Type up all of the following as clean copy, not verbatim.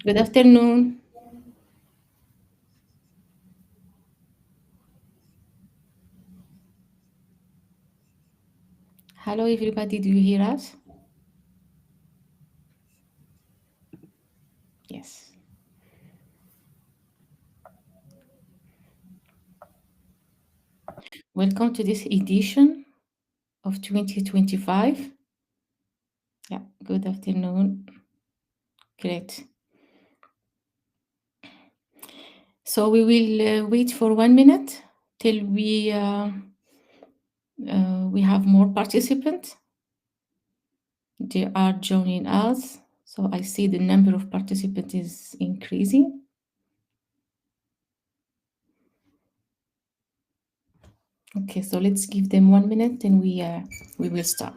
Good afternoon. Hello, everybody. Do you hear us? Yes. Welcome to this edition of 2025. Yeah, good afternoon. Great. So we will wait for 1 minute till we have more participants. They are joining us. So I see the number of participants is increasing. Okay, so let's give them 1 minute and we will start.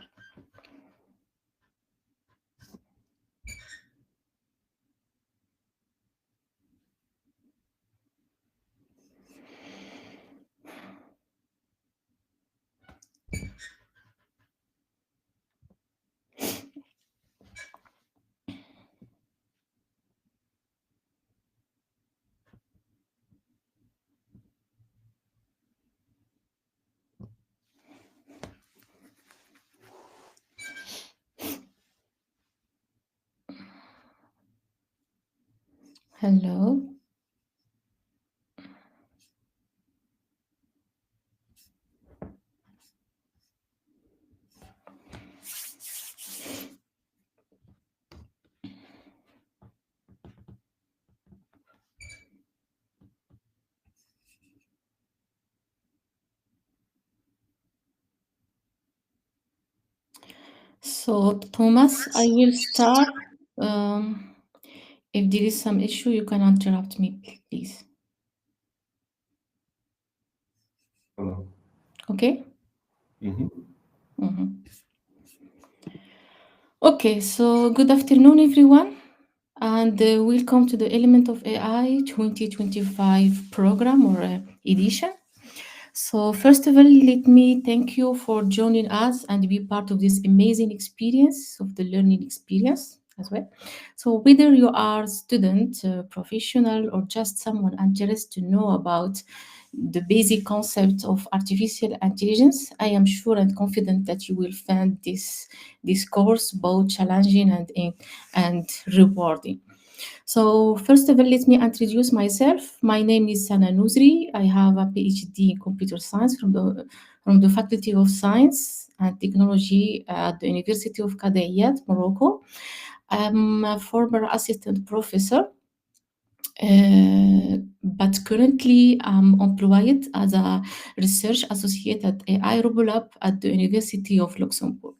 Hello. So, Thomas, I will start. Um, if there is some issue, you can interrupt me, please. Okay? Mhm. Okay, so good afternoon, everyone, and welcome to the Element of AI 2025 program or edition. So, first of all, let me thank you for joining us and be part of this amazing experience of the learning experience as well. So, whether you are a student, professional, or just someone interested to know about the basic concept of artificial intelligence, I am sure and confident that you will find this course both challenging and rewarding. So first of all, let me introduce myself. My name is Sana Nouzri. I have a PhD in computer science from the Faculty of Science and Technology at the University of Qadiyat, Morocco. I'm a former assistant professor, but currently I'm employed as a research associate at AI Robolab at the University of Luxembourg.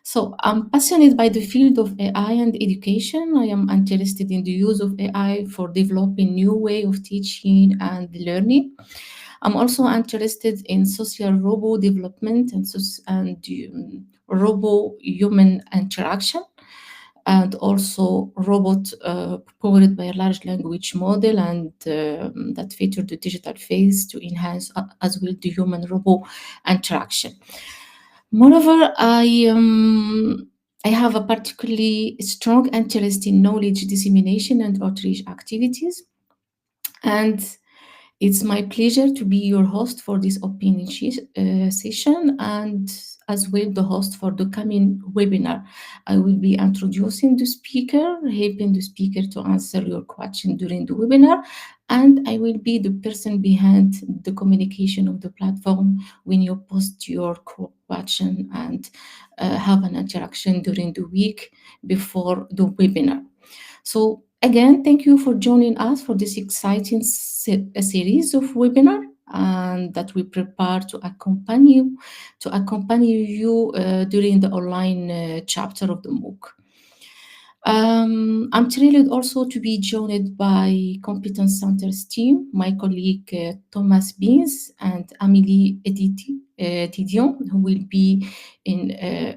So I'm passionate by the field of AI and education. I am interested in the use of AI for developing new way of teaching and learning. I'm also interested in social robot development and robo-human interaction, and also robot powered by a large language model and that feature the digital face to enhance as well the human robot interaction. Moreover, I have a particularly strong interest in knowledge dissemination and outreach activities, and it's my pleasure to be your host for this opinion session and as well the host for the coming webinar. I will be introducing the speaker, helping the speaker to answer your question during the webinar, and I will be the person behind the communication of the platform when you post your question and have an interaction during the week before the webinar. So again, thank you for joining us for this exciting series of webinar and that we prepare to accompany you during the online chapter of the MOOC. I'm thrilled also to be joined by Competence Center's team, my colleague Thomas Beans and Amélie Tidion, who will be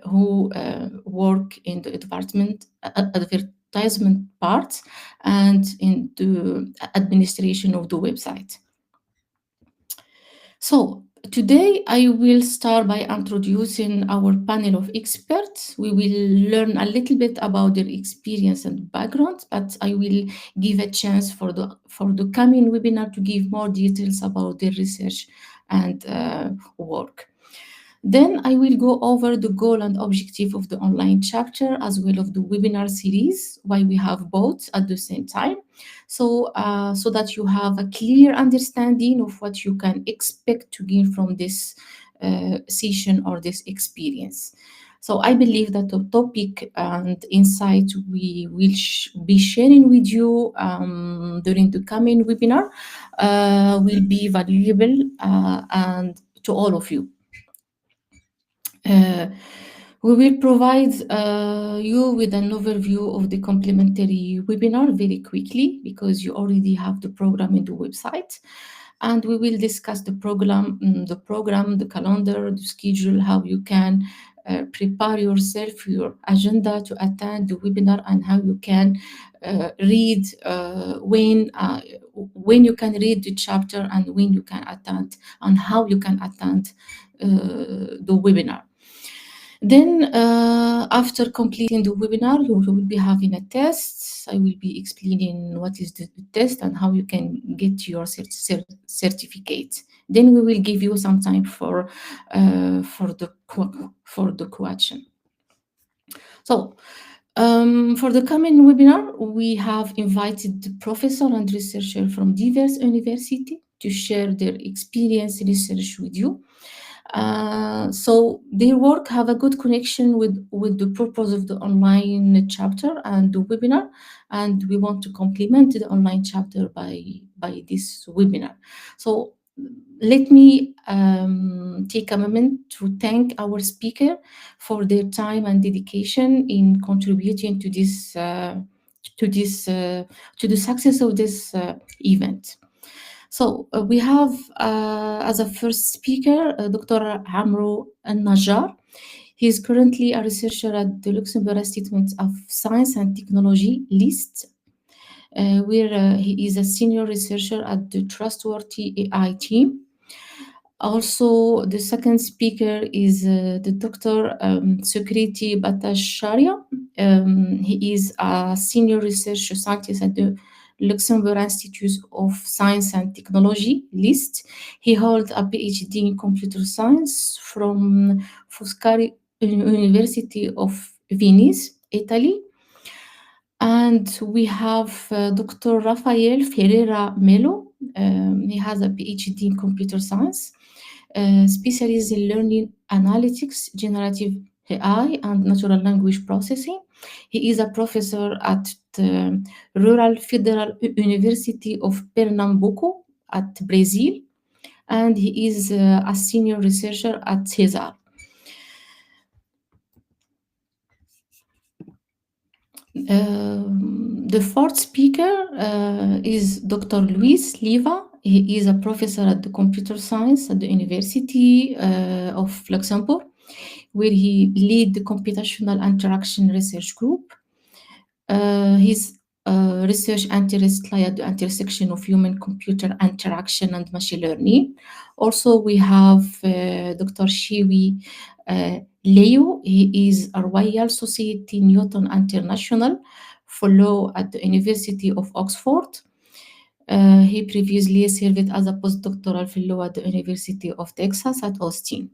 who work in the advertisement part and in the administration of the website. So Today, I will start by introducing our panel of experts. We will learn a little bit about their experience and background, but I will give a chance for the coming webinar to give more details about their research and work. Then I will go over the goal and objective of the online chapter as well of the webinar series, why we have both at the same time. So that you have a clear understanding of what you can expect to gain from this session or this experience. So I believe that the topic and insight we will be sharing with you during the coming webinar will be valuable and to all of you. Uh, we will provide you with an overview of the complementary webinar very quickly because you already have the program in the website. And we will discuss the program, the calendar, the schedule, how you can prepare yourself, your agenda to attend the webinar, and how you can read when you can read the chapter and when you can attend and how you can attend the webinar. Then, after completing the webinar, you will be having a test. I will be explaining what is the test and how you can get your certificate. Then we will give you some time for the question. So, for the coming webinar, we have invited the professor and researcher from diverse universities to share their experience research with you. So their work have a good connection with the purpose of the online chapter and the webinar, and we want to complement the online chapter by this webinar. So let me take a moment to thank our speaker for their time and dedication in contributing to this to the success of this event. So we have as a first speaker Dr. Amro Al-Najjar. He is currently a researcher at the Luxembourg Institute of Science and Technology, LIST, where he is a senior researcher at the Trustworthy AI team. Also, the second speaker is the Dr. Sukriti Bhattacharya. He is a senior research scientist at the Luxembourg Institute of Science and Technology, LIST. He holds a PhD in computer science from Foscari University of Venice, Italy. And we have Dr. Rafael Ferreira Melo. He has a PhD in computer science, specialized in learning analytics, generative AI, and natural language processing. He is a professor at the Rural Federal University of Pernambuco at Brazil, and he is a senior researcher at CESAR. The fourth speaker is Dr. Luis Liva. He is a professor at the computer science at the University of Luxembourg, where he lead the computational interaction research group. His research interests lie at the intersection of human-computer interaction and machine learning. Also, we have Dr. Shiwi Leo. He is a Royal Society Newton International Fellow at the University of Oxford. He previously served as a postdoctoral fellow at the University of Texas at Austin.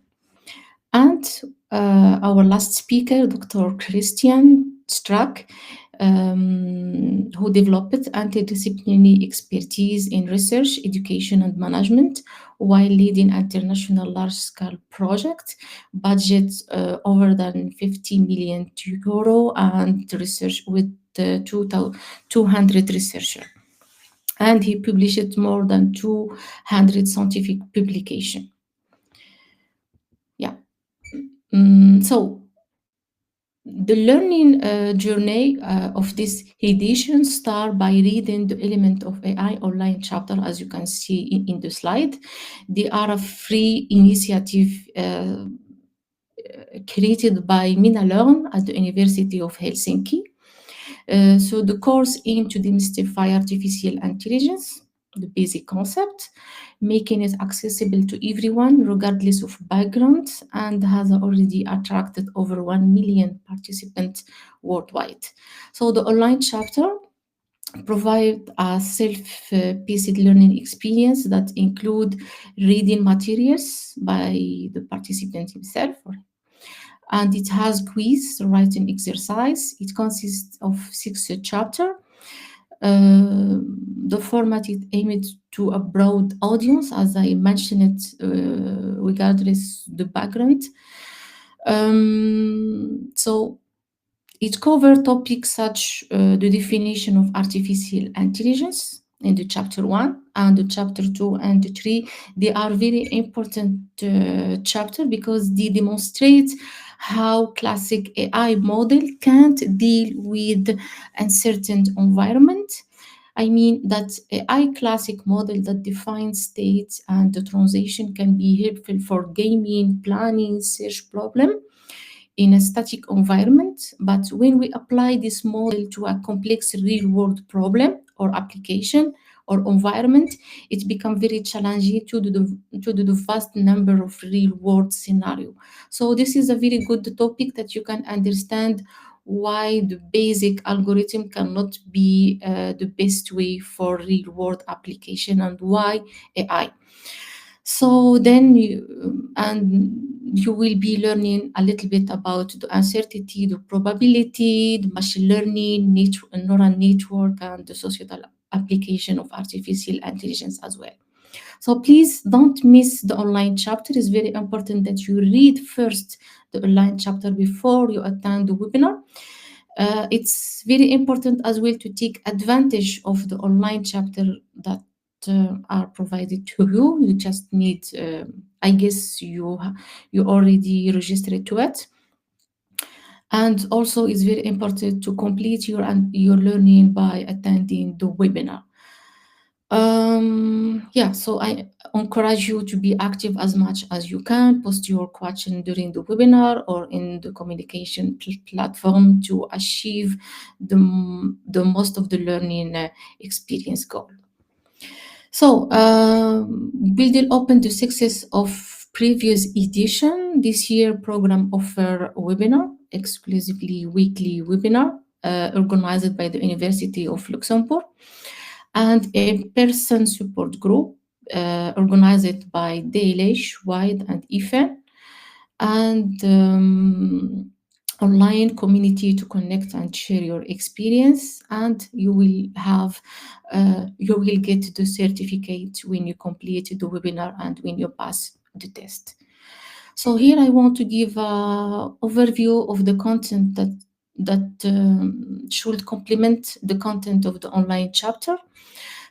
And our last speaker, Dr. Christian Strack, who developed interdisciplinary expertise in research, education, and management while leading international large-scale projects, budget over than 50 million euro, and research with 200 researchers. And he published more than 200 scientific publications. Yeah. So the learning journey of this edition start by reading the element of AI online chapter, as you can see in the slide. They are a free initiative created by Mina Learn at the University of Helsinki. So the course aims to demystify artificial intelligence, the basic concept, making it accessible to everyone regardless of background, and has already attracted over 1 million participants worldwide. So the online chapter provide a self-paced learning experience that include reading materials by the participant himself, and it has quiz writing exercise. It consists of 6 chapters. The format is aimed to a broad audience, as I mentioned it, regardless the background. So it covers topics such the definition of artificial intelligence in the chapter 1, and the chapter 2 and 3. They are very important chapter because they demonstrate how classic AI model can't deal with uncertain environment. I mean that AI classic model that defines states and the transition can be helpful for gaming, planning, search problem in a static environment. But when we apply this model to a complex real world problem or application or environment, it becomes very challenging to do the vast number of real world scenario. So this is a very good topic that you can understand why the basic algorithm cannot be the best way for real world application, and why AI. So then you will be learning a little bit about the uncertainty, the probability, the machine learning, neural network, and the societal application of artificial intelligence as well. So please don't miss the online chapter. It's very important that you read first the online chapter before you attend the webinar. It's very important as well to take advantage of the online chapter that are provided to you. You just need, I guess you already registered to it. And also, it's very important to complete your learning by attending the webinar. Yeah, so I encourage you to be active as much as you can. Post your question during the webinar or in the communication platform to achieve the most of the learning experience goal. So, building upon the success of previous edition, this year program offer a webinar, exclusively weekly webinar, organized by the University of Luxembourg, and a person support group organized by DLH, WIDE, and EFAN, and online community to connect and share your experience. And you will get the certificate when you complete the webinar and when you pass the test. So here I want to give an overview of the content that should complement the content of the online chapter.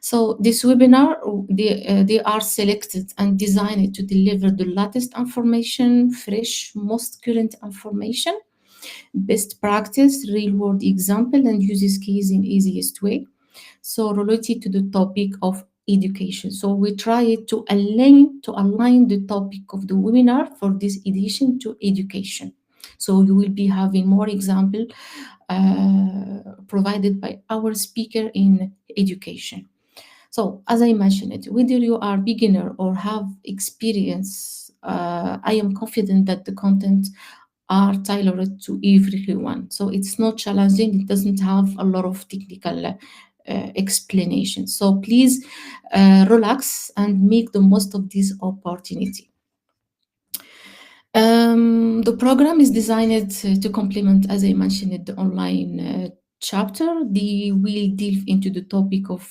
So this webinar, they are selected and designed to deliver the latest information, fresh, most current information, best practice, real-world example, and uses case in easiest way. So related to the topic of education. So we try to align the topic of the webinar for this edition to education. So you will be having more example provided by our speaker in education. So as I mentioned it, whether you are beginner or have experience, I am confident that the content are tailored to everyone. So it's not challenging. It doesn't have a lot of technical explanation. So please relax and make the most of this opportunity. The program is designed to complement, as I mentioned, the online chapter. They will delve into the topic of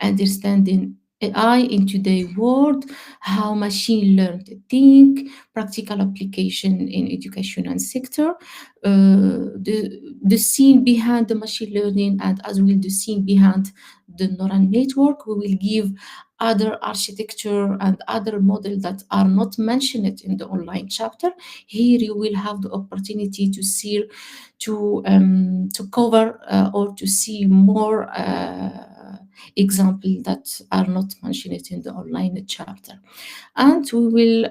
understanding AI in today's world, how machine learned think, practical application in education and sector, the scene behind the machine learning, and as well the scene behind the neural network. We will give other architecture and other models that are not mentioned in the online chapter. Here you will have the opportunity to see, to cover or to see more examples that are not mentioned in the online chapter. And we will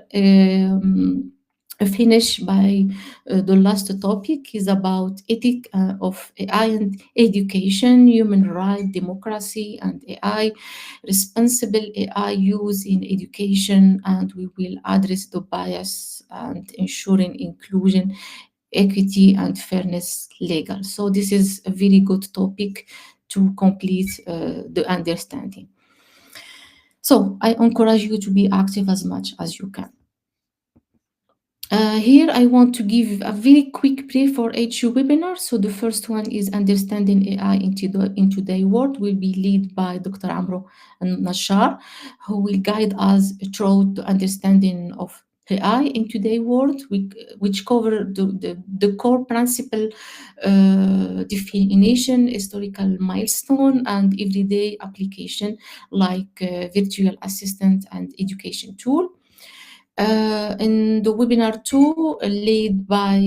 finish by the last topic is about ethic of AI and education, human rights, democracy, and AI, responsible AI use in education, and we will address the bias and ensuring inclusion, equity, and fairness legal. So this is a very good topic to complete the understanding. So I encourage you to be active as much as you can. Here I want to give a very quick brief for each webinar. So the first one is Understanding AI in Today's World, will be led by Dr. Amro Nashar, who will guide us through the understanding of AI in today's world, which cover the core principle, definition, historical milestone, and everyday application like virtual assistant and education tool. In the webinar two, led by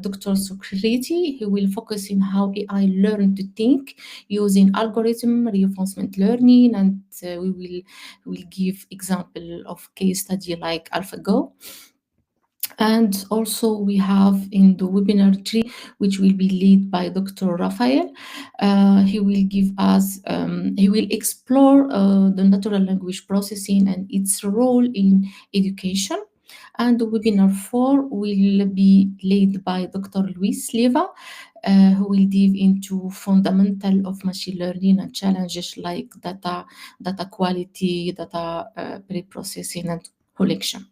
Dr. Sukriti, he will focus on how AI learn to think using algorithm reinforcement learning, and we will give example of case study like AlphaGo. And also we have in the webinar 3, which will be led by Dr. Rafael. He will explore the natural language processing and its role in education. And the webinar 4 will be led by Dr. Luis Leva, who will dive into fundamental of machine learning and challenges like data quality, data pre-processing and collection.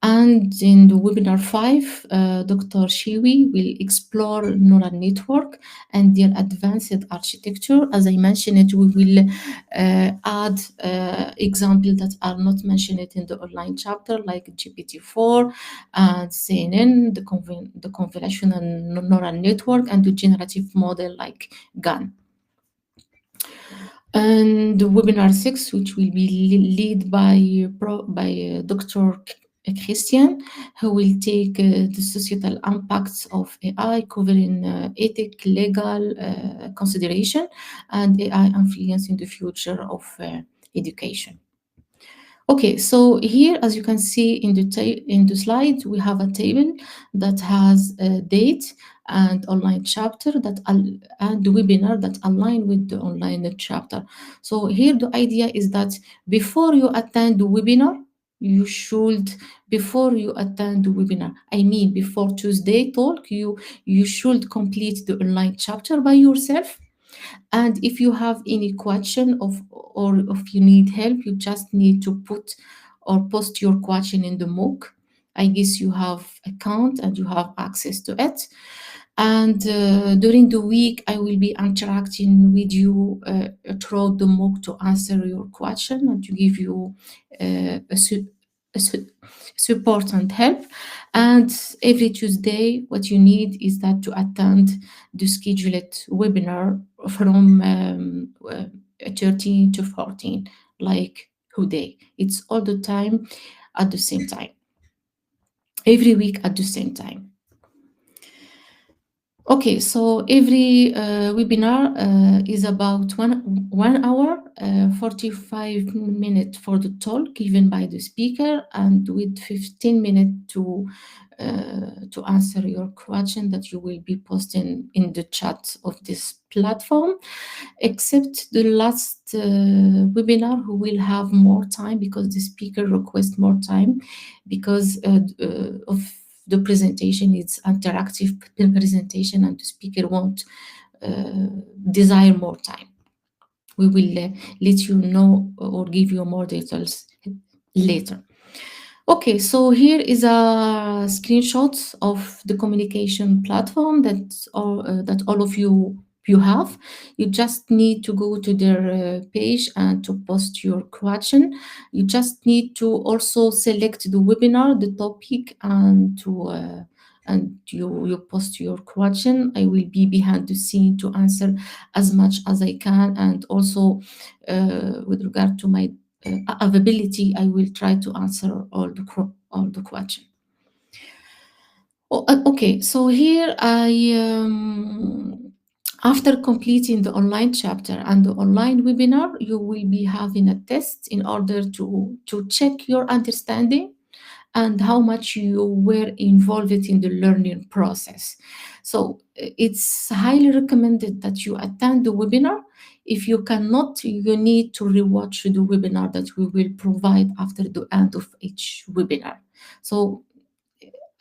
And in the webinar 5, Dr. Shiwi will explore neural network and their advanced architecture. As I mentioned, we will add examples that are not mentioned in the online chapter, like GPT-4 and CNN, the convolutional neural network, and the generative model like GAN. And the webinar 6, which will be led by Dr. Christian, who will take the societal impacts of AI, covering ethic, legal consideration, and AI influence in the future of education. Okay, so here, as you can see in the slide, we have a table that has a date and online chapter and the webinar that align with the online chapter. So here the idea is that before you attend the webinar, you should before you attend the webinar, I mean before Tuesday talk, you should complete the online chapter by yourself. And if you have any question or if you need help, you just need to put or post your question in the MOOC. I guess you have account and you have access to it. And during the week, I will be interacting with you throughout the MOOC to answer your question and to give you a support and help. And every Tuesday, what you need is that to attend the scheduled webinar from 13 to 14, like today. It's all the time at the same time, every week at the same time. Okay, so every webinar is about one hour, 45 minutes for the talk given by the speaker, and with 15 minutes to answer your question that you will be posting in the chat of this platform. Except the last webinar, who will have more time because the speaker requests more time because of the presentation. It's interactive presentation and the speaker won't desire more time. We will let you know or give you more details later. Okay, so here is a screenshot of the communication platform that all of you have. You just need to go to their page and to post your question. You just need to also select the webinar, the topic, and you post your question. I will be behind the scene to answer as much as I can, and also with regard to my availability, I will try to answer all the question. Okay, so here after completing the online chapter and the online webinar, you will be having a test in order to check your understanding and how much you were involved in the learning process. So it's highly recommended that you attend the webinar. If you cannot, you need to rewatch the webinar that we will provide after the end of each webinar. So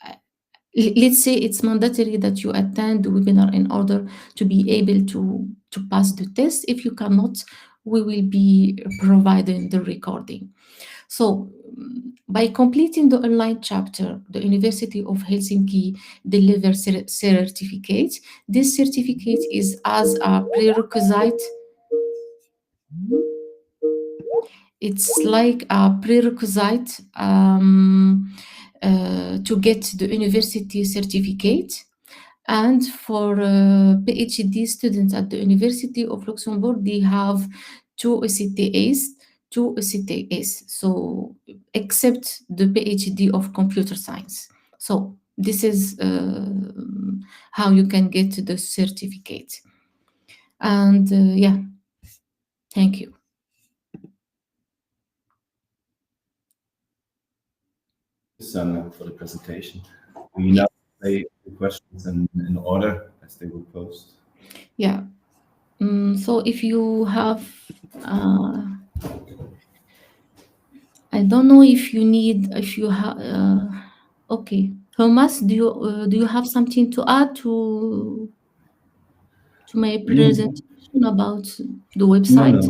uh, let's say it's mandatory that you attend the webinar in order to be able to pass the test. If you cannot, we will be providing the recording. So, by completing the online chapter, the University of Helsinki delivers certificate. This certificate is as a prerequisite. It's like a prerequisite to get the university certificate. And for PhD students at the University of Luxembourg, they have two ECTS, so except the PhD of computer science. So this is how you can get the certificate. And yeah, thank you. Sana, for the presentation. We now play the questions in order as they were posed. Yeah. So if you have, I don't know if you need, if you have, okay. Thomas, do you have something to add to my presentation about the No, website?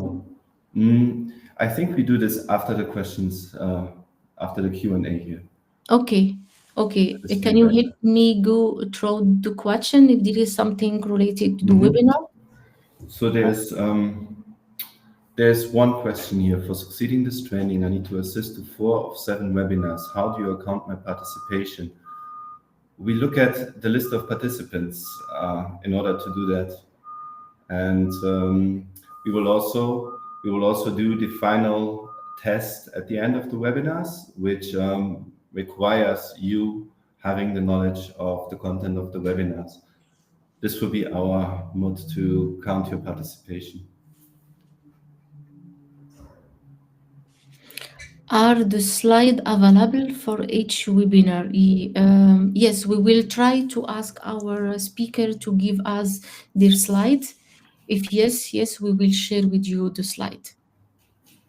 no. I think we do this after the questions, after the Q&A here. Okay. Okay. This Can be you better. help me go through the question if there is something related to the webinar? So there's one question here. For succeeding this training, I need to assist to 4 of 7 webinars. How do you account my participation? We look at the list of participants in order to do that. And we will also do the final test at the end of the webinars, which requires you having the knowledge of the content of the webinars. This will be our mode to count your participation. Are the slides available for each webinar? Yes, we will try to ask our speaker to give us their slides. If yes, we will share with you the slide.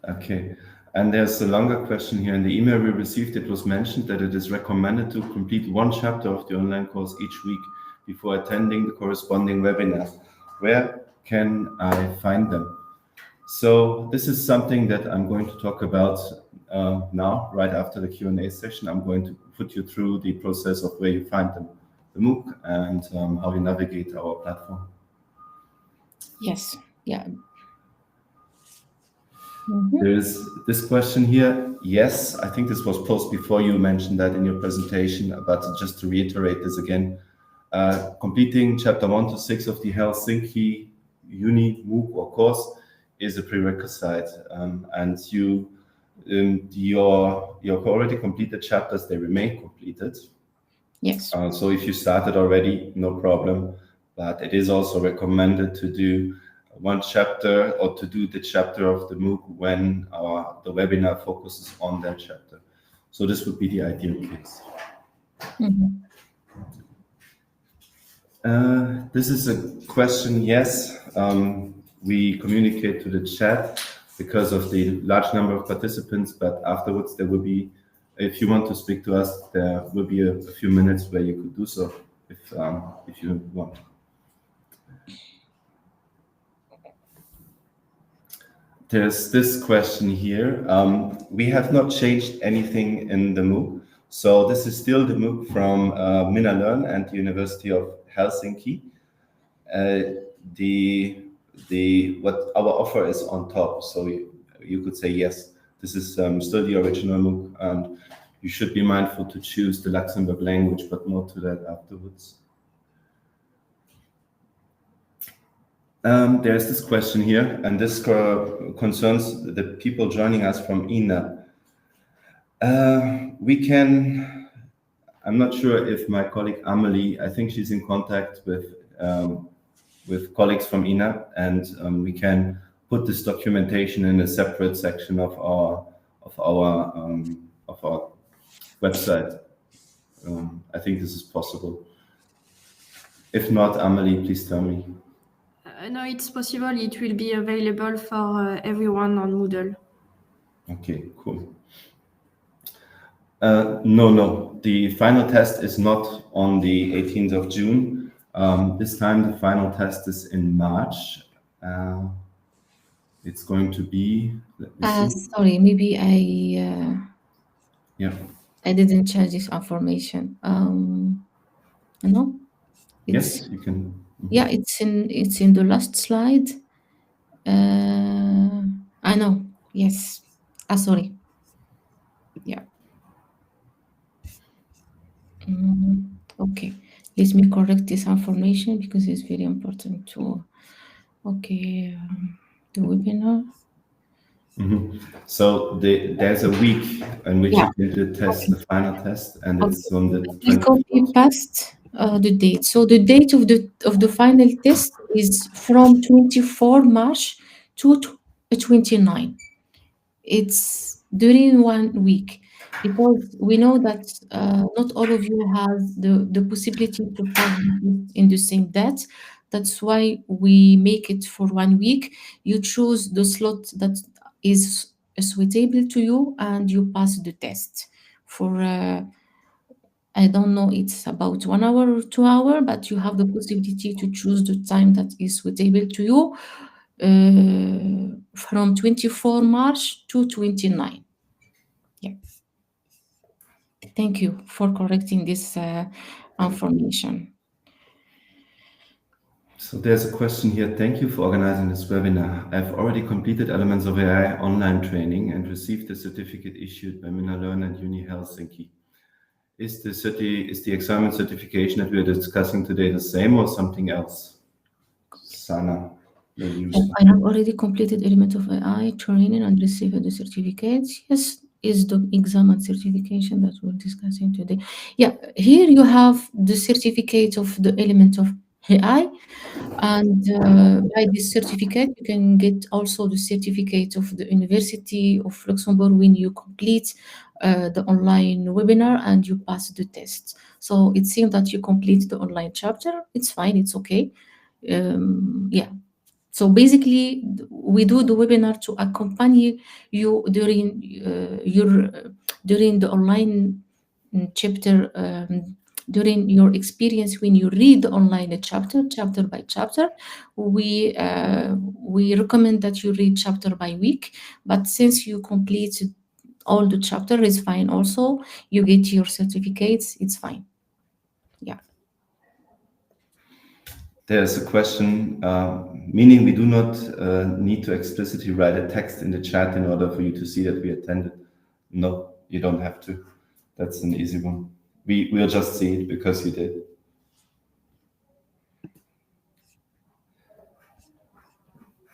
Okay. And there's a longer question here. In the email we received, it was mentioned that it is recommended to complete 1 chapter of the online course each week before attending the corresponding webinar. Where can I find them? So this is something that I'm going to talk about now, right after the Q&A session. I'm going to put you through the process of where you find them, the MOOC, and how you navigate our platform. Yes, yeah. There is this question here. Yes, I think this was posted before you mentioned that in your presentation, but just to reiterate this again, completing chapter 1 to 6 of the Helsinki Uni MOOC or course is a prerequisite, and your already completed chapters, they remain completed. Yes. So if you started already, no problem, but it is also recommended to do 1 chapter or to do the chapter of the MOOC when the webinar focuses on that chapter. So this would be the ideal case. This is a question, yes. We communicate to the chat because of the large number of participants, but afterwards there will be, if you want to speak to us, there will be a few minutes where you could do so if you want. There's this question here. We have not changed anything in the MOOC. So this is still the MOOC from Minna Learn and the University of Helsinki. What our offer is on top. So you could say, yes, this is still the original MOOC, and you should be mindful to choose the Luxembourg language, but more to that afterwards. There's this question here, and this concerns the people joining us from INA. I'm not sure if my colleague Amelie, I think she's in contact with colleagues from INA, and we can put this documentation in a separate section of our website. I think this is possible. If not, Amelie, please tell me. No, it's possible. It will be available for everyone on Moodle. Okay, cool. No. The final test is not on the 18th of June. This time the final test is in March. It's going to be, let me see. Sorry, maybe Yeah. I didn't change this information. No, it's Yes, you can. yeah, it's in the last slide. I know. Yes. Sorry. Yeah. Okay. Let me correct this information because it's very important to. Okay. The webinar. So there's a week in which Yeah. you can do the test, Okay. the final test, and Okay. it's on the We copy 24th. past the date. So the date of the final test is from 24 March to 29. It's during 1 week because we know that not all of you has the possibility to pass in the same date. That's why we make it for 1 week. You choose the slot that is suitable to you and you pass the test for I don't know, it's about 1 hour or 2 hour, but you have the possibility to choose the time that is suitable to you from 24 March to 29. Yeah. Thank you for correcting this information. So there's a question here. Thank you for organizing this webinar. I've already completed elements of AI online training and received the certificate issued by Minna Learn and Uni Helsinki. Is the exam certification that we are discussing today the same or something else? Sana, maybe you start. I have already completed element of AI training and received the certificates. Yes, is the exam and certification that we're discussing today. Yeah, here you have the certificate of the element of AI. And by this certificate, you can get also the certificate of the University of Luxembourg when you complete the online webinar and you pass the test. So it seems that you complete the online chapter. It's fine. It's okay. Yeah. So basically, we do the webinar to accompany you during the online chapter during your experience when you read online a chapter by chapter. We recommend that you read chapter by week, but since you complete all the chapter is fine also. You get your certificates, it's fine. Yeah. There's a question, meaning we do not need to explicitly write a text in the chat in order for you to see that we attended. No, you don't have to. That's an easy one. We'll just see it because you did.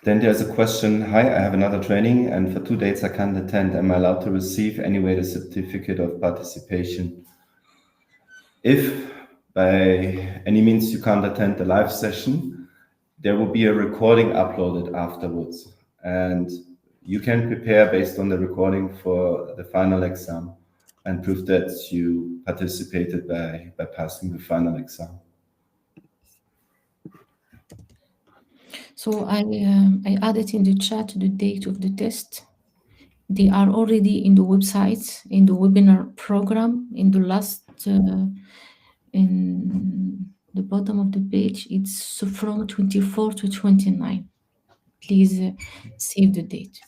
Then there's a question, hi, I have another training and for 2 dates I can't attend. Am I allowed to receive anyway the certificate of participation? If by any means you can't attend the live session, there will be a recording uploaded afterwards. And you can prepare based on the recording for the final exam and prove that you participated by passing the final exam. So I added in the chat the date of the test. They are already in the website, in the webinar program, in the last, in the bottom of the page. It's from 24 to 29. Please save the date.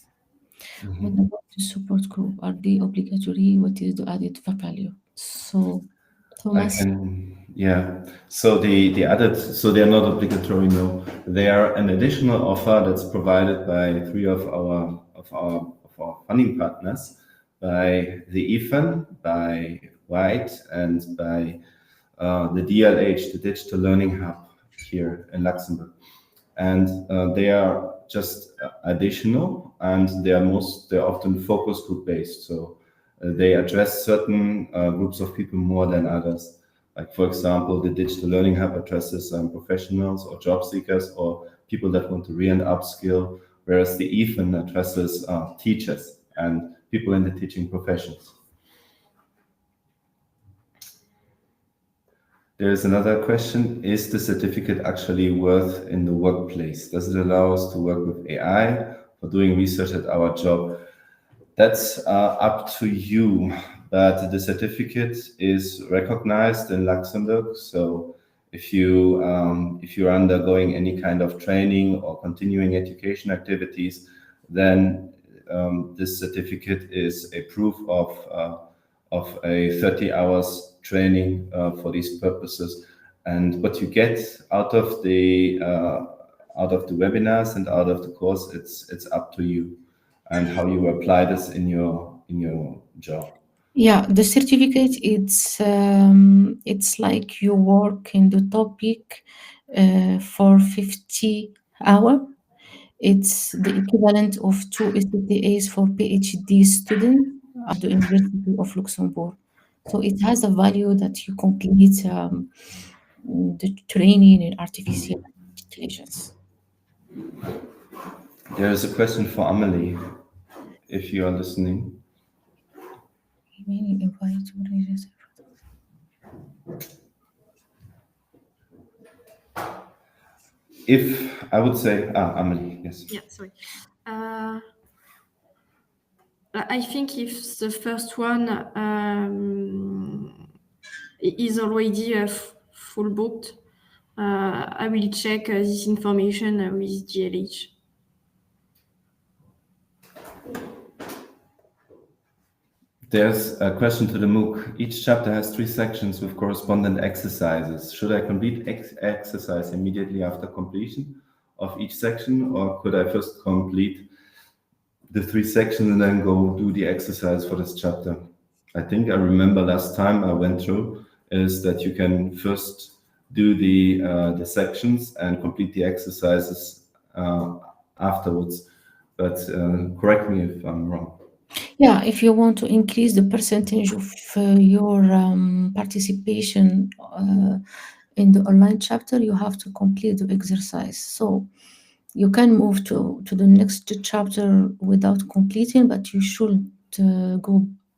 What about the support group? Are they obligatory? What is the added value? So, Thomas. Yeah. So they're not obligatory. No, they are an additional offer that's provided by three of our funding partners, by the EFAN, by White, and by the DLH, the Digital Learning Hub here in Luxembourg. And they are just additional, and they're often focus group based. So they address certain groups of people more than others. Like, for example, the Digital Learning Hub addresses professionals or job seekers or people that want to re and upskill, whereas the EFAN addresses teachers and people in the teaching professions. There's another question. Is the certificate actually worth in the workplace? Does it allow us to work with AI for doing research at our job? That's up to you, but the certificate is recognized in Luxembourg. So if you're undergoing any kind of training or continuing education activities, then this certificate is a proof of a 30 hours training for these purposes. And what you get out of the webinars and out of the course, it's up to you and how you apply this in your job. Yeah, the certificate it's like you work in the topic for 50 hours. It's the equivalent of 2 STAs for PhD students at the University of Luxembourg. So it has a value that you complete the training in artificial intelligence. There is a question for Amelie, if you are listening. If I would say, Amelie, yes. Yeah, sorry. I think if the first one is already full booked, I will check this information with GLH. There's a question to the MOOC. Each chapter has 3 sections with correspondent exercises. Should I complete exercise immediately after completion of each section, or could I first complete the 3 sections and then go do the exercise for this chapter? I think I remember last time I went through is that you can first do the sections and complete the exercises afterwards. But correct me if I'm wrong. Yeah, if you want to increase the percentage of your participation in the online chapter, you have to complete the exercise. So you can move to the next chapter without completing, but you should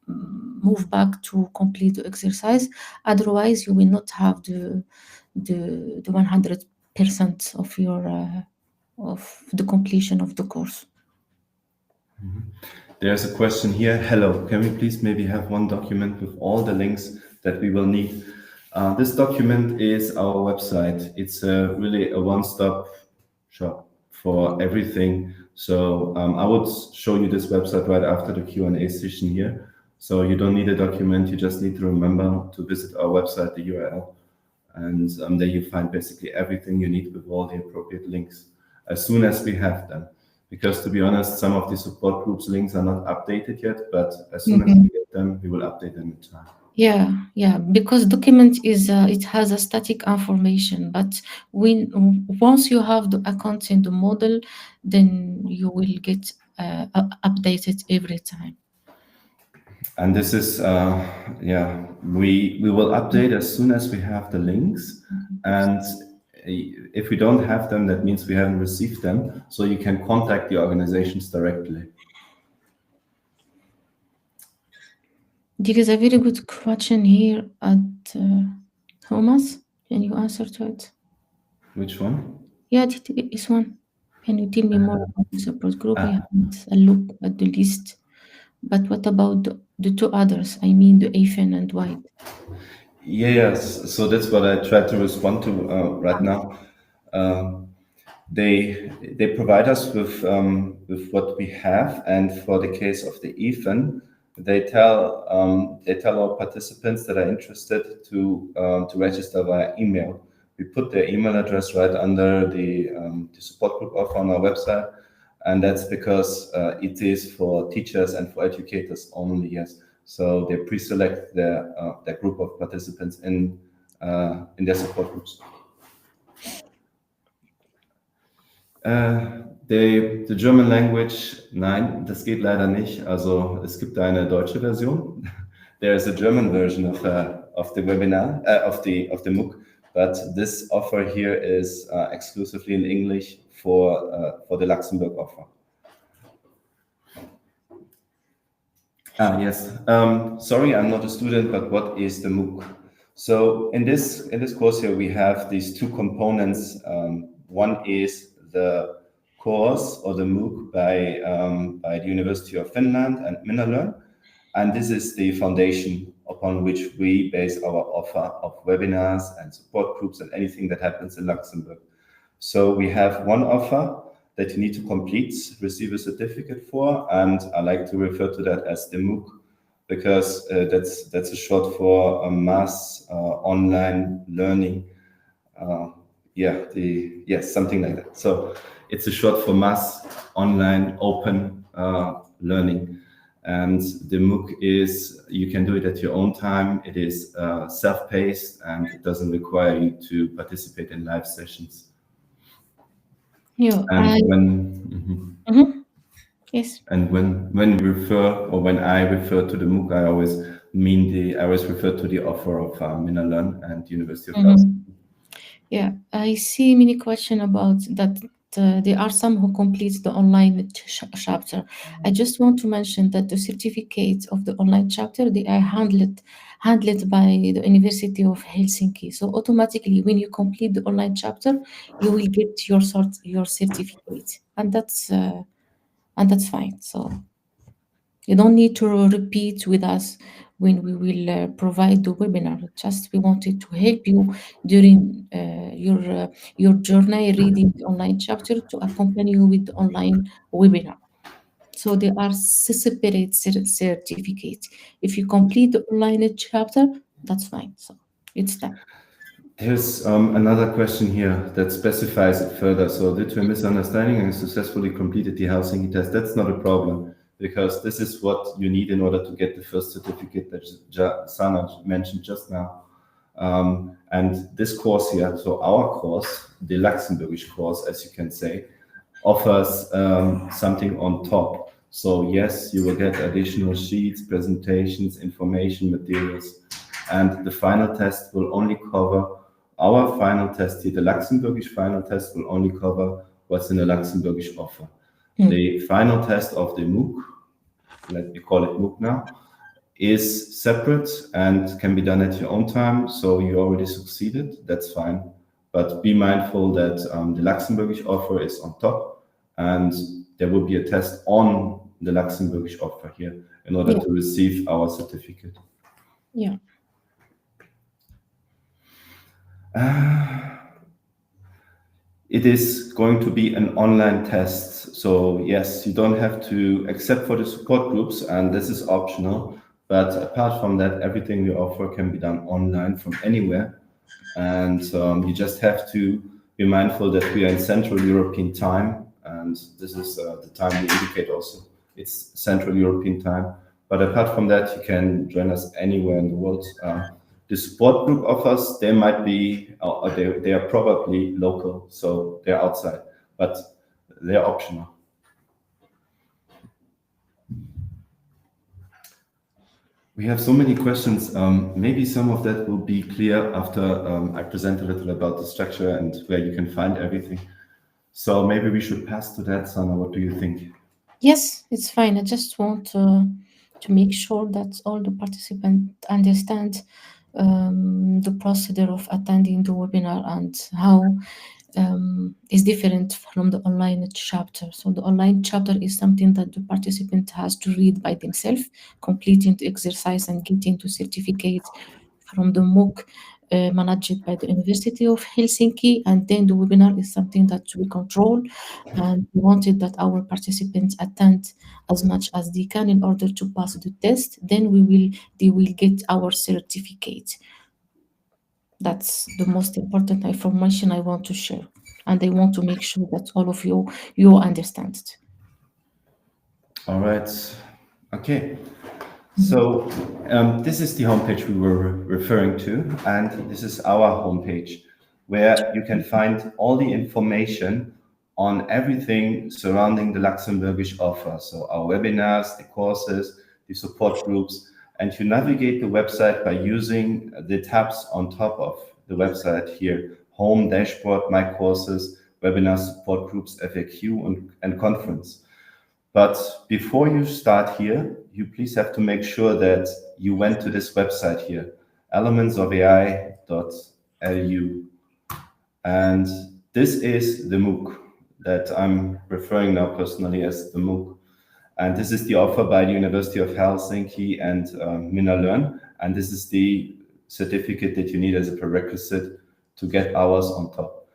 move back to complete the exercise. Otherwise, you will not have the 100% of your of the completion of the course. There's a question here. Hello, can we please maybe have one document with all the links that we will need? This document is our website. It's really a one-stop shop for everything. So I would show you this website right after the Q&A session here. So you don't need a document. You just need to remember to visit our website, the URL. And there you find basically everything you need with all the appropriate links as soon as we have them. Because to be honest, some of the support groups links are not updated yet, but as soon as we get them, we will update them in time. Yeah, because document is it has a static information, but once you have the account in the Moodle, then you will get updated every time. And this is we will update as soon as we have the links, and if we don't have them, that means we haven't received them, so you can contact the organizations directly. There is a very good question here at Thomas. Can you answer to it? Which one? Yeah, this one. Can you tell me more about the support group? I haven't a look at the list. But what about the 2 others? I mean, the AFN and White. Yes, so that's what I tried to respond to right now. They provide us with what we have, and for the case of the EFN, they tell our participants that are interested to register via email. We put their email address right under the support group offer on our website, and that's because it is for teachers and for educators only. Yes, so they pre-select their group of participants in their support groups. The German language, nein, das geht leider nicht. Also es gibt eine deutsche Version. There is a German version of the webinar of the MOOC, but this offer here is exclusively in English for the Luxembourg offer. Yes. Sorry, I'm not a student, but what is the MOOC? So in this course here, we have these two components. One is the course or the MOOC by the University of Finland and Minalearn. And this is the foundation upon which we base our offer of webinars and support groups and anything that happens in Luxembourg. So we have one offer that you need to complete, receive a certificate for, and I like to refer to that as the MOOC, because that's a short for mass online learning. Something like that. So it's a short for mass online open learning. And the MOOC is, you can do it at your own time. It is self-paced and it doesn't require you to participate in live sessions. Yeah, yes. And when we refer, or when I refer to the MOOC, I always refer to the offer of Minalearn and University of Luxembourg. Yeah, I see many questions about that. There are some who complete the online chapter. I just want to mention that the certificates of the online chapter, they are handled by the University of Helsinki. So automatically, when you complete the online chapter, you will get your certificate, and that's fine. So you don't need to repeat with us when we will provide the webinar. Just we wanted to help you during your journey reading the online chapter to accompany you with the online webinar. So there are separate certificates. If you complete the online chapter, that's fine. So it's done. Here's another question here that specifies it further. So due to a misunderstanding and successfully completed the Helsinki test, that's not a problem, because this is what you need in order to get the first certificate that Sana mentioned just now. And this course here, so our course, the Luxembourgish course, as you can say, offers something on top. So yes, you will get additional sheets, presentations, information, materials, and the final test will only cover our final test here. The Luxembourgish final test will only cover what's in the Luxembourgish offer. The final test of the MOOC, let me call it MOOC now, is separate and can be done at your own time. So you already succeeded, that's fine. But be mindful that the Luxembourgish offer is on top, and there will be a test on the Luxembourgish offer here in order to receive our certificate. Yeah. It is going to be an online test. So yes, you don't have to, except for the support groups, and this is optional. But apart from that, everything we offer can be done online from anywhere. And you just have to be mindful that we are in Central European time. And this is the time we indicate also. It's Central European time. But apart from that, you can join us anywhere in the world. The support group offers, they might be, they are probably local, so they're outside, but they're optional. We have so many questions. Maybe some of that will be clear after I present a little about the structure and where you can find everything. So maybe we should pass to that, Sana. What do you think? Yes, it's fine. I just want to make sure that all the participants understand the procedure of attending the webinar and how is different from the online chapter. So the online chapter is something that the participant has to read by themselves, completing the exercise and getting the certificate from the MOOC managed by the University of Helsinki. And then the webinar is something that we control, and we wanted that our participants attend as much as they can in order to pass the test. Then they will get our certificate. That's the most important information I want to share, and I want to make sure that all of you understand it. All right. Okay. So this is the homepage we were referring to, and this is our homepage where you can find all the information on everything surrounding the Luxembourgish offer. So our webinars, the courses, the support groups, and you navigate the website by using the tabs on top of the website here: Home, Dashboard, My Courses, Webinars, Support Groups, FAQ, and Conference. But before you start here, you please have to make sure that you went to this website here. elementsofai.lu. And this is the MOOC that I'm referring now personally as the MOOC. And this is the offer by the University of Helsinki and Minna Learn. And this is the certificate that you need as a prerequisite to get hours on top.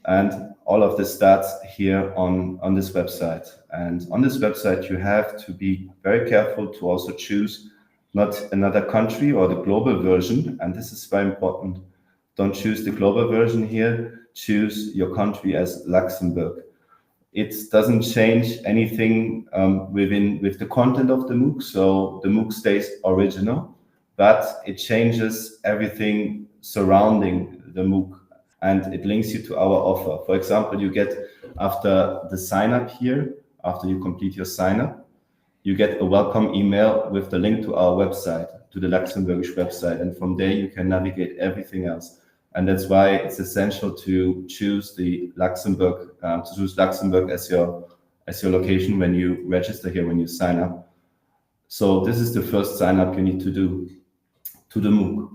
And all of this starts here on this website. And on this website, you have to be very careful to also choose not another country or the global version. And this is very important. Don't choose the global version here. Choose your country as Luxembourg. It doesn't change anything with the content of the MOOC. So the MOOC stays original, but it changes everything surrounding the MOOC. And it links you to our offer. For example, you get, after the sign up here, after you complete your sign up, you get a welcome email with the link to our website, to the Luxembourgish website. And from there, you can navigate everything else. And that's why it's essential to choose the Luxembourg, as your location when you register here, when you sign up. So this is the first sign up you need to do to the MOOC.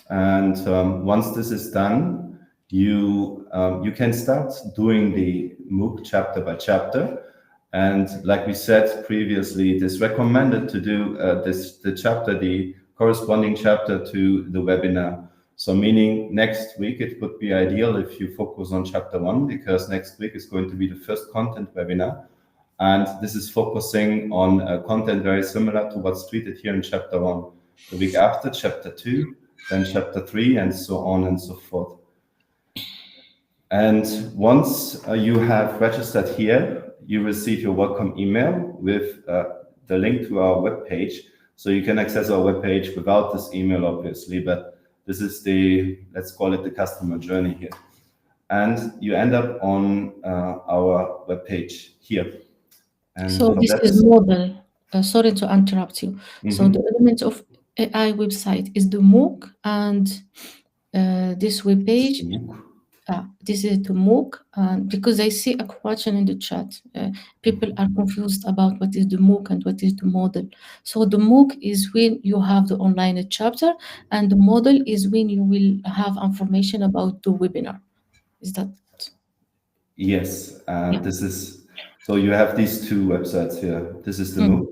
And once this is done, you can start doing the MOOC chapter by chapter. And like we said previously, it is recommended to do the corresponding chapter to the webinar. So meaning next week, it would be ideal if you focus on chapter 1, because next week is going to be the first content webinar. And this is focusing on content very similar to what's treated here in chapter 1. The week after, chapter 2, then chapter 3, and so on and so forth. And once you have registered here, you receive your welcome email with the link to our webpage. So you can access our webpage without this email, obviously, but this is let's call it the customer journey here. And you end up on our webpage here. And so this is Moodle. Sorry to interrupt you. Mm-hmm. So the element of AI website is the MOOC, and this webpage. This is the MOOC, because I see a question in the chat. People are confused about what is the MOOC and what is the model. So the MOOC is when you have the online chapter, and the model is when you will have information about the webinar. Is that? Yes, This is, so you have these two websites here. This is the MOOC.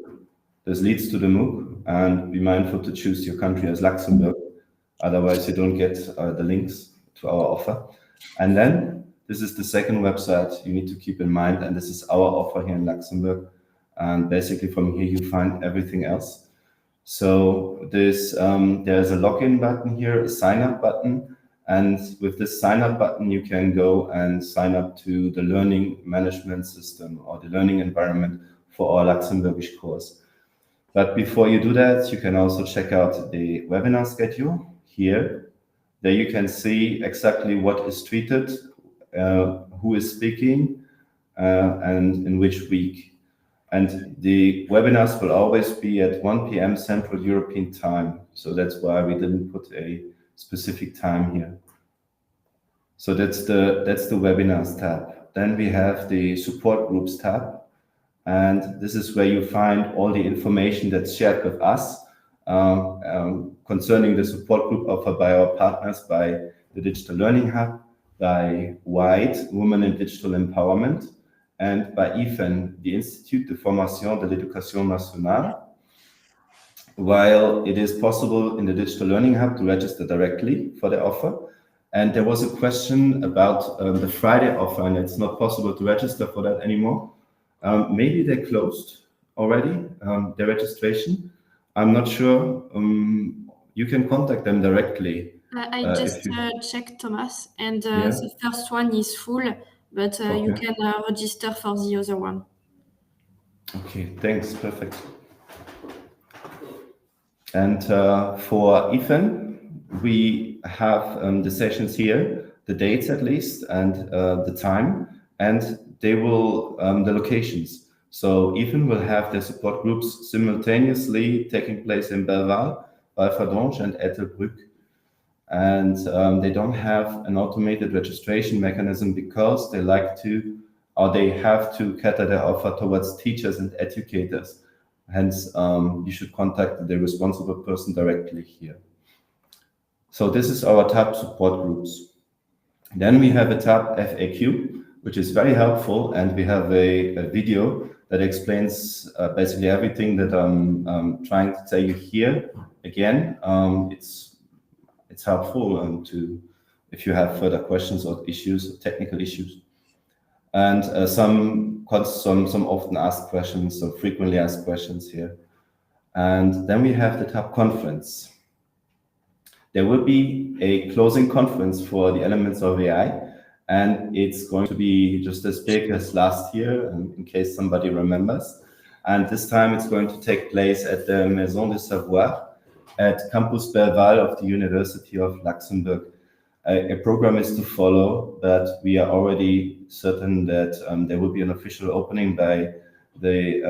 This leads to the MOOC, and be mindful to choose your country as Luxembourg. Otherwise, you don't get the links to our offer. And then this is the second website you need to keep in mind, and this is our offer here in Luxembourg. And basically from here you find everything else. So there's a login button here, a sign up button, and with this sign up button you can go and sign up to the learning management system or the learning environment for our Luxembourgish course. But before you do that, you can also check out the webinar schedule here. There you can see exactly what is treated, who is speaking, and in which week. And the webinars will always be at 1 p.m. Central European time. So that's why we didn't put a specific time here. So that's the webinars tab. Then we have the support groups tab. And this is where you find all the information that's shared with us concerning the support group offered by our partners, by the Digital Learning Hub, by WIDE, Women in Digital Empowerment, and by IFEN, the Institut de Formation de l'Éducation Nationale. While it is possible in the Digital Learning Hub to register directly for the offer, and there was a question about the Friday offer, and it's not possible to register for that anymore. Maybe they closed already, their registration. I'm not sure. You can contact them directly. I just checked, Thomas, and the first one is full, but you can register for the other one. Okay, thanks. Perfect. And for IFEN, we have the sessions here, the dates at least, and the time, and they will the locations. So IFEN will have their support groups simultaneously taking place in Belval, Valfredange, and Ettelbruck. And they don't have an automated registration mechanism because they like to, or they have to cater their offer towards teachers and educators. Hence, you should contact the responsible person directly here. So this is our tab support groups. Then we have a tab FAQ, which is very helpful, and we have a video that explains basically everything that I'm trying to tell you here. Again, it's helpful to if you have further questions or issues, or technical issues, and some often asked questions, some frequently asked questions here. And then we have the tab conference. There will be a closing conference for the elements of AI, and it's going to be just as big as last year, in case somebody remembers. And this time it's going to take place at the Maison du Savoir at Campus Belval of the University of Luxembourg. A program is to follow, but we are already certain that there will be an official opening by the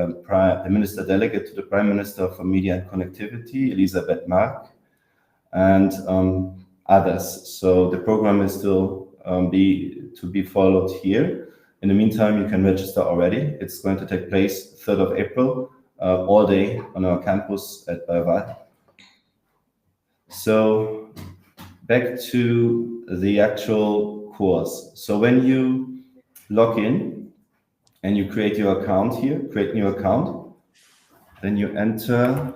Minister Delegate to the Prime Minister for Media and Connectivity, Elisabeth Mark, and others. So the program is still to be followed here. In the meantime, you can register already. It's going to take place 3rd of April, all day on our campus at Belval. So back to the actual course. So when you log in and you create your account here, create new account, then you enter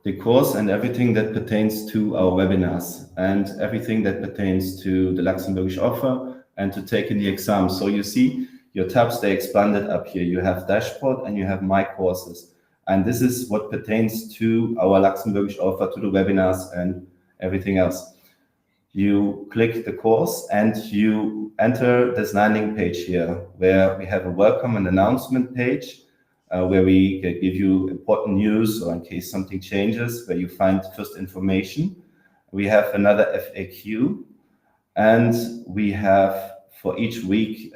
the course and everything that pertains to our webinars and everything that pertains to the Luxembourgish offer and to taking the exam. So you see your tabs, they expanded up here. You have dashboard and you have my courses. And this is what pertains to our Luxembourgish offer, to the webinars and everything else. You click the course and you enter this landing page here, where we have a welcome and announcement page, where we give you important news or in case something changes, where you find first information. We have another FAQ, and we have for each week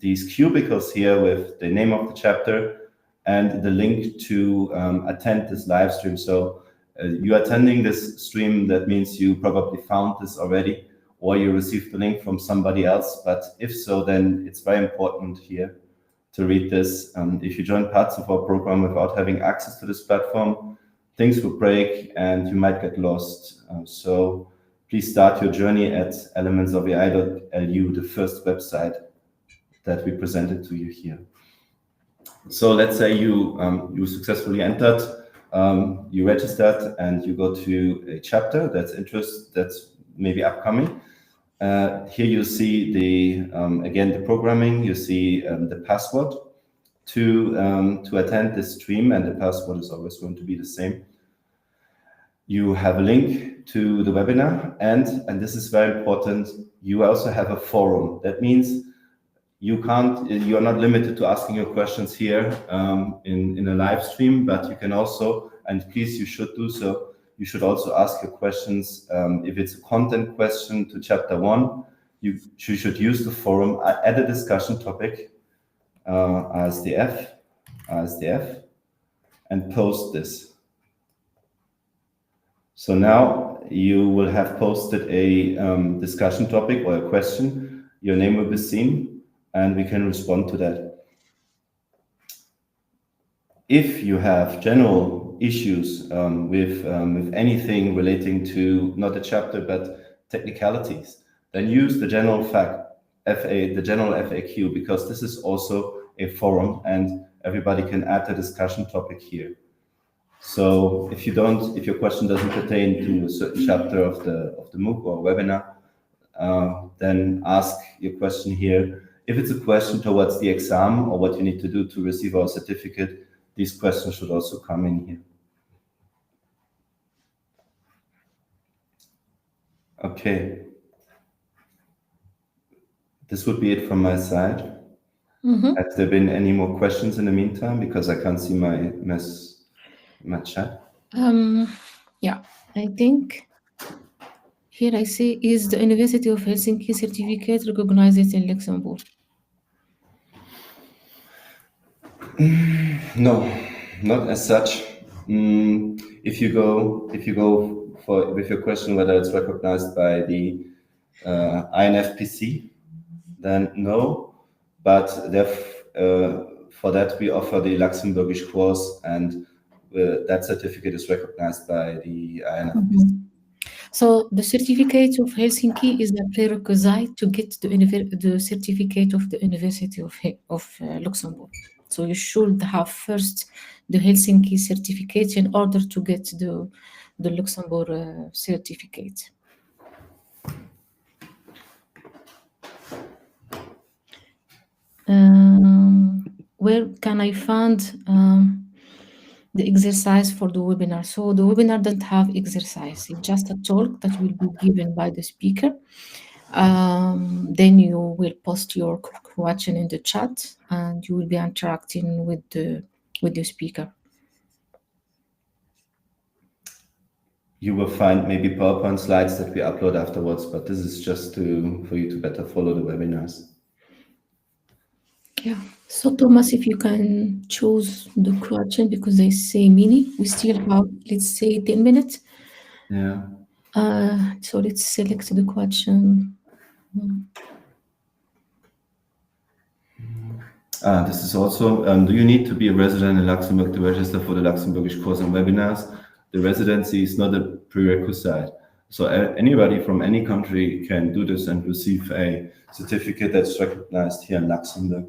these cubicles here with the name of the chapter and the link to attend this live stream. So you attending this stream, that means you probably found this already, or you received the link from somebody else. But if so, then it's very important here to read this. If you join parts of our program without having access to this platform, things will break and you might get lost. So please start your journey at elementsofai.lu, the first website that we presented to you here. So let's say you successfully entered, you registered, and you go to a chapter that's maybe upcoming. Here you see again the programming. You see the password to attend this stream, and the password is always going to be the same. You have a link to the webinar, and this is very important. You also have a forum. That means you are not limited to asking your questions here in a live stream, but you can also, and please, you should do so. You should also ask your questions. If it's a content question to chapter 1, you should use the forum, add a discussion topic, ASDF, and post this. So now you will have posted a discussion topic or a question. Your name will be seen, and we can respond to that. If you have general issues with anything relating to not a chapter but technicalities, then use the general FAQ, because this is also a forum and everybody can add a discussion topic here. So if your question doesn't pertain to a certain chapter of the MOOC or webinar, then ask your question here. If it's a question towards the exam or what you need to do to receive our certificate, these questions should also come in here. Okay. This would be it from my side. Mm-hmm. Has there been any more questions in the meantime? Because I can't see my chat. Yeah, I think here I see, is the University of Helsinki certificate recognized in Luxembourg? No, not as such. If you go with your question whether it's recognized by the INFPC, then no. But for that we offer the Luxembourgish course, and that certificate is recognized by the INF. So the certificate of Helsinki is a prerequisite to get the certificate of the University of Luxembourg. So you should have first the Helsinki certificate in order to get the Luxembourg certificate. Where can I find the exercise for the webinar? So the webinar doesn't have exercise. It's just a talk that will be given by the speaker. Then you will post your question in the chat and you will be interacting with the speaker. You will find maybe PowerPoint slides that we upload afterwards, but this is just for you to better follow the webinars. Yeah. So Thomas, if you can choose the question, because they say mini, we still have, let's say, 10 minutes. Yeah. So let's select the question. This is also, do you need to be a resident in Luxembourg to register for the Luxembourgish course and webinars? The residency is not a prerequisite. So anybody from any country can do this and receive a certificate that's recognized here in Luxembourg.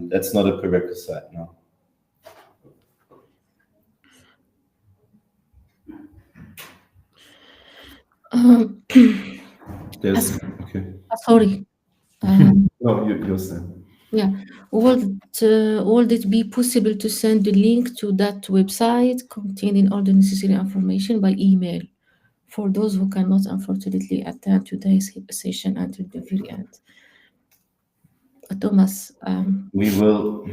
That's not a prerequisite, no. Okay. Sorry. No, you're saying. Yeah. Would it be possible to send the link to that website containing all the necessary information by email for those who cannot unfortunately attend today's session until the very end? Thomas. We will.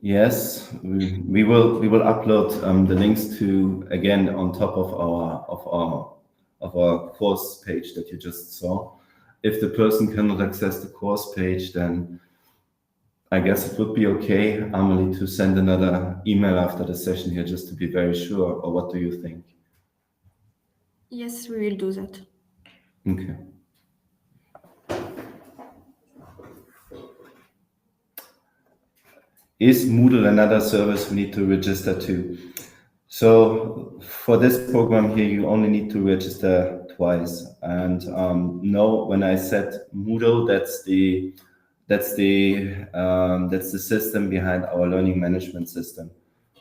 Yes, we will upload the links to, again, on top of our course page that you just saw. If the person cannot access the course page, then I guess it would be okay, Amelie, to send another email after the session here just to be very sure. Or what do you think? Yes, we will do that. Okay. Is Moodle another service we need to register to? So for this program here, you only need to register twice. And no, when I said Moodle, that's the system behind our learning management system.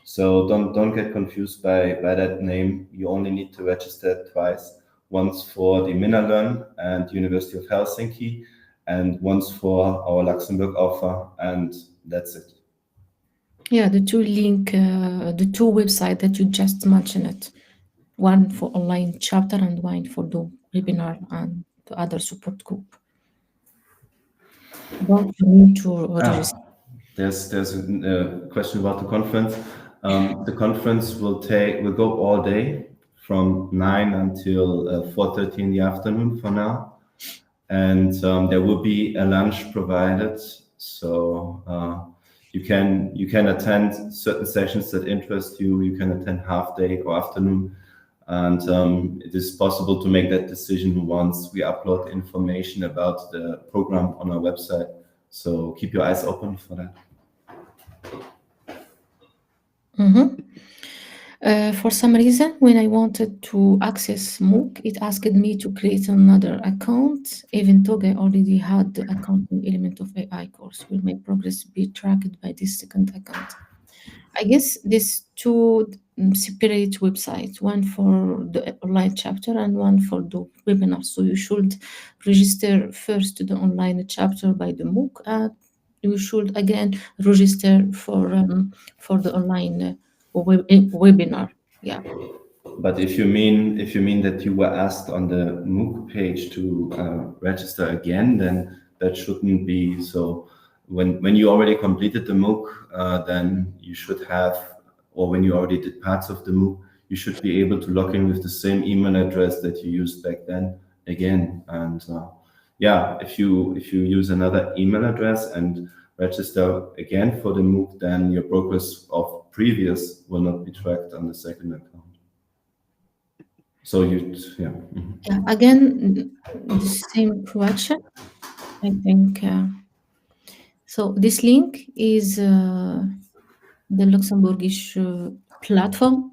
So don't get confused by that name. You only need to register twice. Once for the MinnaLearn and University of Helsinki, and once for our Luxembourg offer, and that's it. Yeah, the two websites that you just mentioned, one for online chapter and one for the webinar and the other support group. Don't you need to register? There's a question about the conference. The conference will go all day from 9 until 4:30 in the afternoon for now, and there will be a lunch provided. So you can attend certain sessions that interest you. You can attend half day or afternoon, and it is possible to make that decision once we upload information about the program on our website. So keep your eyes open for that. For some reason, when I wanted to access MOOC, it asked me to create another account, even though I already had the account in Element of AI course. Will my progress be tracked by this second account? I guess these two separate websites, one for the online chapter and one for the webinar. So you should register first the online chapter by the MOOC, and you should again register for the online webinar. Yeah. But if you mean that you were asked on the MOOC page to register again, then that shouldn't be so. When you already completed the MOOC, then you should have, or when you already did parts of the MOOC, you should be able to log in with the same email address that you used back then again. And yeah, if you use another email address and register again for the MOOC, then your progress of previous will not be tracked on the second account. So yeah. Yeah, again, the same question, I think. So this link is the Luxembourgish platform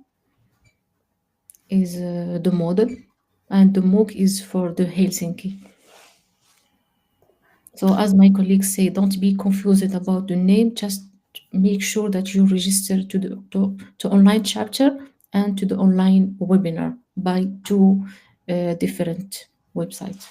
is the Moodle, and the MOOC is for the Helsinki. So as my colleagues say, don't be confused about the name, just make sure that you register to online chapter and to the online webinar by two different websites.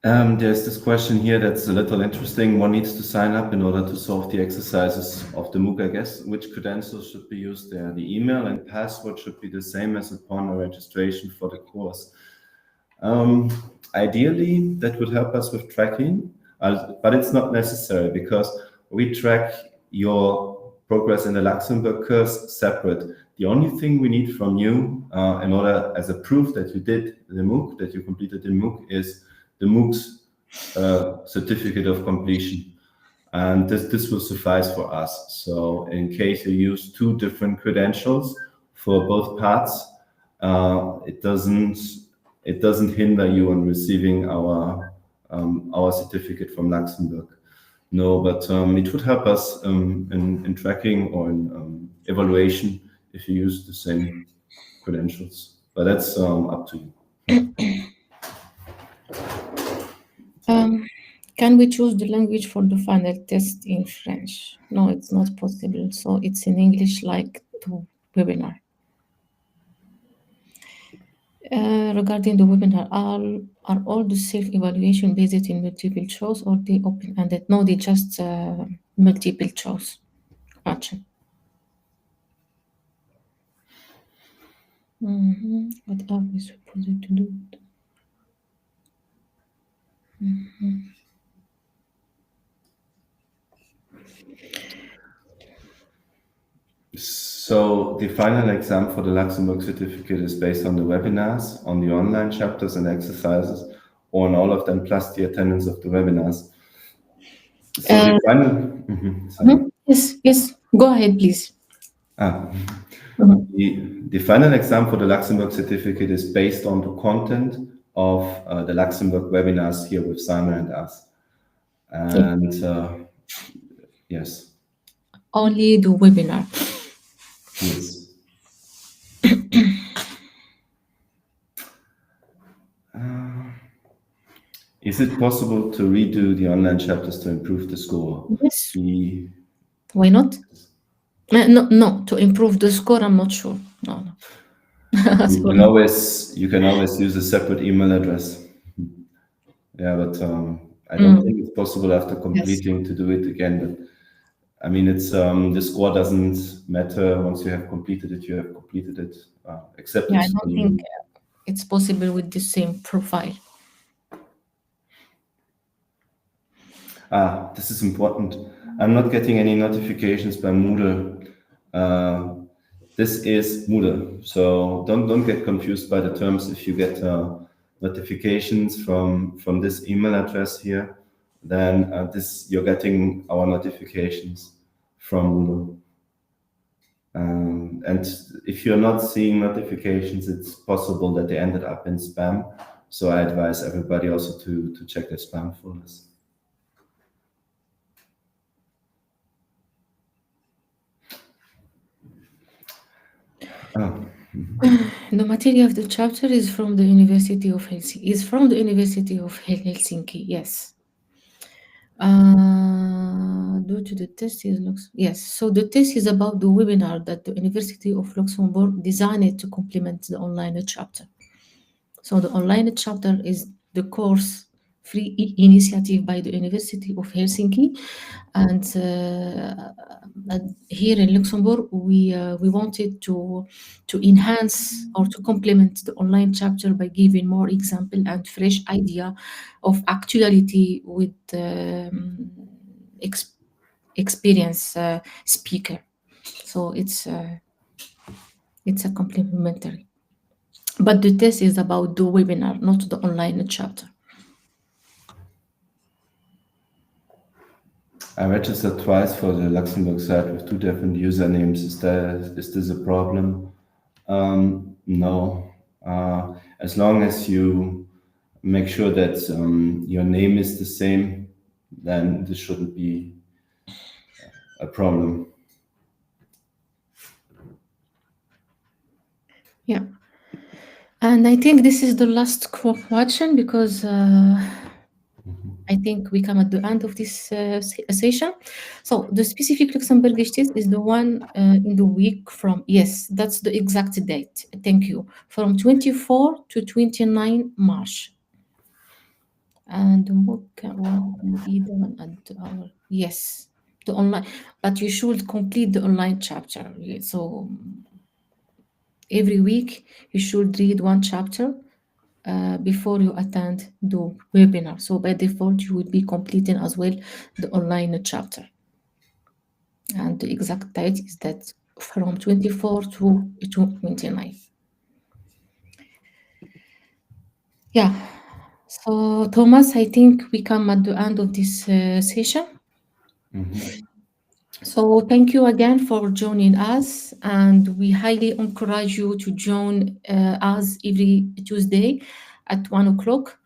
There's this question here that's a little interesting. One needs to sign up in order to solve the exercises of the MOOC, I guess. Which credentials should be used there? The email and password should be the same as upon registration for the course. Ideally, that would help us with tracking, but it's not necessary because we track your progress in the Luxembourg course separate. The only thing we need from you in order as a proof that you did the MOOC, that you completed the MOOC, is the MOOC's certificate of completion. And this will suffice for us. So in case you use two different credentials for both parts, it doesn't hinder you on receiving our certificate from Luxembourg. No, but it would help us in tracking or in evaluation if you use the same credentials. But that's up to you. Can we choose the language for the final test in French? No, it's not possible. So it's in English like the webinar. Regarding the webinar, are all the self-evaluation based in multiple choice or they open-ended? No, they just multiple choice. Gotcha. What are we supposed to do? So the final exam for the Luxembourg certificate is based on the webinars, on the online chapters and exercises, or on all of them plus the attendance of the webinars. So the final... Yes, go ahead, please. The final exam for the Luxembourg certificate is based on the content of the Luxembourg webinars here with Simon and us. And yes. Only the webinar. Yes. Is it possible to redo the online chapters to improve the score? Yes. Why not? No, to improve the score, I'm not sure. No. You can always use a separate email address. Yeah, but I don't think it's possible after completing to do it again. But I mean, it's the score doesn't matter once you have completed it. You have completed it. Except I don't think it's possible with the same profile. This is important. I'm not getting any notifications by Moodle. This is Moodle, so don't get confused by the terms. If you get notifications from this email address here, then you're getting our notifications from Moodle. And if you're not seeing notifications, it's possible that they ended up in spam. So I advise everybody also to check their spam folders. The material of the chapter is from the University of Helsinki. Yes. Due to the test yes. So the test is about the webinar that the University of Luxembourg designed to complement the online chapter. So the online chapter is the course free initiative by the University of Helsinki, and here in Luxembourg we wanted to enhance or to complement the online chapter by giving more example and fresh idea of actuality with experience speaker. So it's a complementary. But the test is about the webinar, not the online chapter. I registered twice for the Luxembourg site with two different usernames. Is this a problem? No. As long as you make sure that your name is the same, then this shouldn't be a problem. Yeah. And I think this is the last question because I think we come at the end of this session. So the specific Luxembourgish test is the one in the week from, yes, that's the exact date. Thank you. From 24 to 29 March. And one either one at our, yes, the online, but you should complete the online chapter. So every week you should read one chapter before you attend the webinar. So by default, you will be completing as well the online chapter. And the exact date is that from 24 to 29. Yeah. So Thomas, I think we come at the end of this session. So thank you again for joining us, and we highly encourage you to join us every Tuesday at 1 o'clock.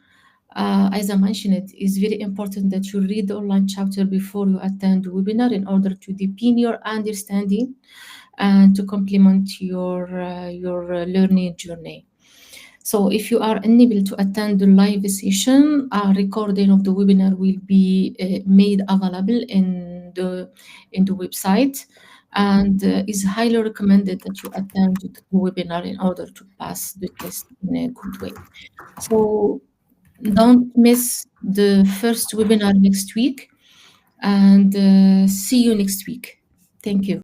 As I mentioned, it is very important that you read the online chapter before you attend the webinar in order to deepen your understanding and to complement your learning journey. So if you are unable to attend the live session, a recording of the webinar will be made available in the website, and is highly recommended that you attend the webinar in order to pass the test in a good way. So don't miss the first webinar next week, and see you next week. Thank you.